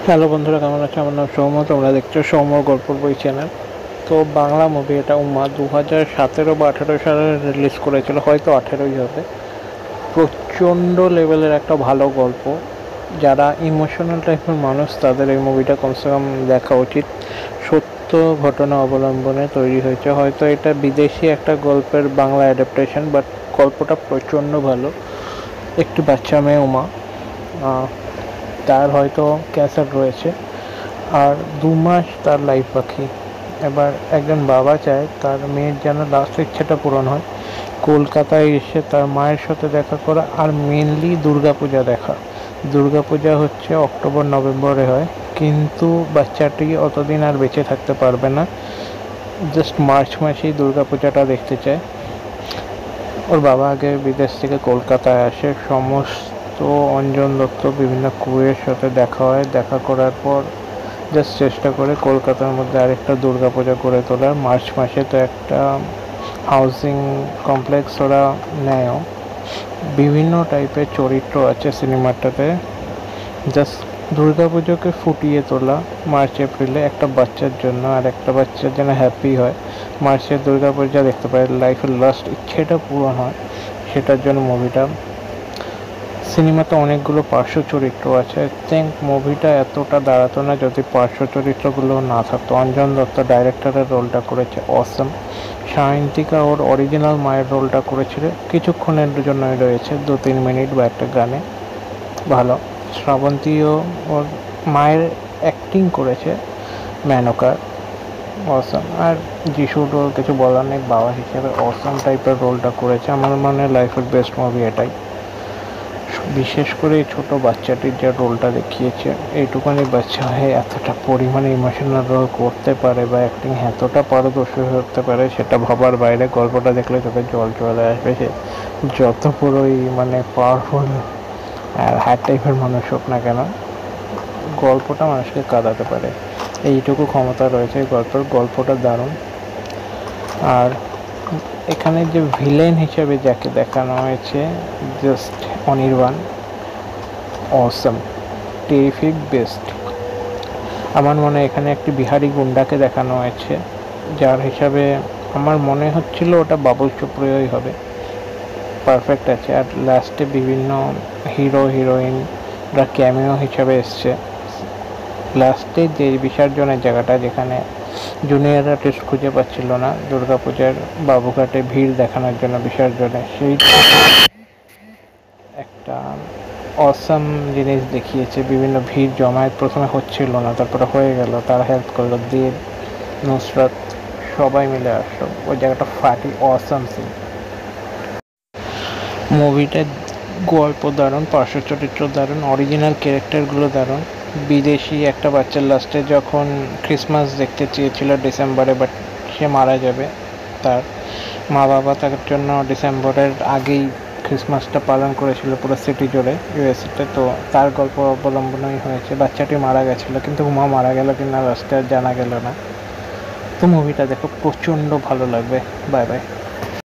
Hello বন্ধুরা, কেমন আছো? আমার নাম সৌম্য, তোমরা দেখছো সৌম্য গল্পের বই চ্যানেল। তো বাংলা মুভি এটা উমা 2017 বা 18 সালে রিলিজ করেছিল, হয়তো 18ই হবে। প্রচণ্ড লেভেলের একটা ভালো গল্প। যারা ইমোশনাল টাইপের মানুষ তাদের এই মুভিটা কমসে কম দেখা উচিত। সত্য ঘটনা অবলম্বনে তৈরি হয়েছে, হয়তো এটা বিদেশি একটা গল্পের বাংলা অ্যাডাপ্টেশন, বাট গল্পটা প্রচণ্ড ভালো। একটি বাচ্চা মেয়ে উমা, তার হয়তো ক্যান্সার রয়েছে, আর 2 মাস তার লাইফ বাকি। এবার একজন বাবা চায় তার মেয়ের যেন লাস্ট ইচ্ছেটা পূরণ হয়, কলকাতায় এসে তার মায়ের সাথে দেখা করা, আর মেনলি দুর্গাপূজা দেখা। দুর্গাপূজা হচ্ছে অক্টোবর নভেম্বরে হয়, কিন্তু বাচ্চাটি অতদিন আর বেঁচে থাকতে পারবে না, জাস্ট মার্চ মাসেই দুর্গাপূজাটা দেখতে চায়। ওর বাবা আগে বিদেশ থেকে কলকাতায় আসে, সমস্ত অঞ্জন দত্ত বিভিন্ন কুয়ের সাথে দেখা হয়। দেখা করার পর জাস্ট চেষ্টা করে কলকাতার মধ্যে আরেকটা দুর্গাপূজা করে তোলার। মার্চ মাসে তো একটা হাউজিং কমপ্লেক্স ওরা নেয়ও। বিভিন্ন টাইপের চরিত্র আছে সিনেমাটাতে। জাস্ট দুর্গাপুজোকে ফুটিয়ে তোলা মার্চ এপ্রিলে একটা বাচ্চার জন্য, আর একটা বাচ্চার যেন হ্যাপি হয়, মার্চের দুর্গাপূজা দেখতে পারে, লাইফের লাস্ট ইচ্ছেটা পূরণ হয়, সেটার জন্য মুভিটা। সিনেমাতে অনেকগুলো পার্শ্ব চরিত্র আছে। আই থিঙ্ক মুভিটা এতটা দাঁড়াতো না যদি পার্শ্ব চরিত্রগুলো না থাকতো। অঞ্জন দত্ত ডাইরেক্টরের রোলটা করেছে অসম। সায়ন্তিকা ওর অরিজিনাল মায়ের রোলটা করেছিল, কিছুক্ষণের জন্যই রয়েছে, 2-3 মিনিট বা একটা গানে, ভালো। শ্রাবন্তীও ওর মায়ের অ্যাক্টিং করেছে, মেনকার, অসম। আর যিশুরও কিছু বলার নেই, বাবা হিসেবে অসম টাইপের রোলটা করেছে। আমার মনে হয় লাইফের বেস্ট মুভি এটাই। বিশেষ করে এই ছোটো বাচ্চাটির যে রোলটা দেখিয়েছে, এইটুখানি বাচ্চা হয়ে এতটা পরিমাণে ইমোশনাল রোল করতে পারে বা অ্যাক্টিং এতটা পারদর্শী হতে পারে, সেটা ভাবার বাইরে। গল্পটা দেখলে চোখে জল চলে আসবে। সে যত পুরোই পাওয়ারফুল আর হার্ড টাইপের মানুষ হোক না কেন, গল্পটা মানুষকে কাঁদাতে পারে, এইটুকু ক্ষমতা রয়েছে এই গল্পের। গল্পটা দারুণ। আর এখানে যে ভিলেন হিসেবে যাকে দেখানো হয়েছে, জাস্ট অনির্বাণ, অসম, টেরিফিক, বেস্ট। আমার মনে হয় এখানে একটি বিহারি গুন্ডাকে দেখানো হয়েছে, যার হিসাবে আমার মনে হচ্ছিল ওটা বাবুল সুপ্রিয়ই হবে, পারফেক্ট আছে। আর লাস্টে বিভিন্ন হিরো হিরোইনরা ক্যামিও হিসাবে এসছে। লাস্টে যে বিসর্জনের জায়গাটা, যেখানে জুনিয়র আর্টিস্ট খুঁজে পাচ্ছিল না দুর্গাপূজার বাবুঘাটে ভিড় দেখানোর জন্য বিসর্জনে, সেই একটা অসাম জিনিস দেখিয়েছে। বিভিন্ন ভিড় জমায়েত প্রথমে হচ্ছিল না, তারপরে হয়ে গেল, তারা হেল্প করলো, দেব, নুসরাত সবাই মিলে আসলো, ওই জায়গাটা ফাটি, অসাম সিন। মুভিটার গল্প দারুণ, পার্শ্ব চরিত্র দারুণ, অরিজিনাল ক্যারেক্টারগুলো দারুণ। বিদেশি একটা বাচ্চার লাস্টে যখন ক্রিসমাস দেখতে চেয়েছিল ডিসেম্বরে, বাট সে মারা যাবে, তার মা বাবা তার জন্য ডিসেম্বরের আগেই ক্রিসমাসটা পালন করেছিল পুরো সিটি জুড়ে ইউএসএতে। তো তার গল্প অবলম্বনই হয়েছে। বাচ্চাটি মারা গেছিলো, কিন্তু মা মারা গেল কিনা লাস্টে জানা গেল না। তো মুভিটা দেখো, প্রচণ্ড ভালো লাগবে। Bye bye.